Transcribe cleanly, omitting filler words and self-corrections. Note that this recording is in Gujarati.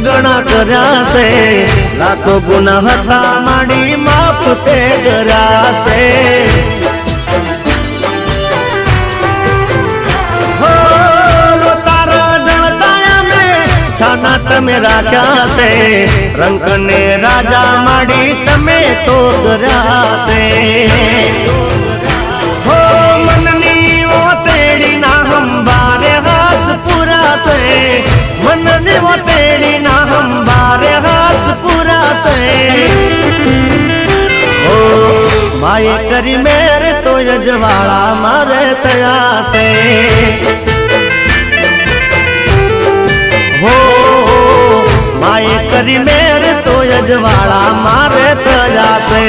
ઘણા કર્યા છે, લાખો ગુના હતા માડી માફ તે કર્યા છે। હો તારા જણતાયા મેં છાના તમે રાખ્યા છે, રંક ને રાજા માડી તમે તો કર્યા છે। હો મનની ઓ તેડી ના હંભારે હાસ પૂરા છે, મનની ઓ તેડી ના હંભારે હાસ પૂરા છે। ઓ માય કરી મેર તો યજવાળા મારે થયા છે। હો માય કરી મેર તો યજવાળા મારે થયા છે।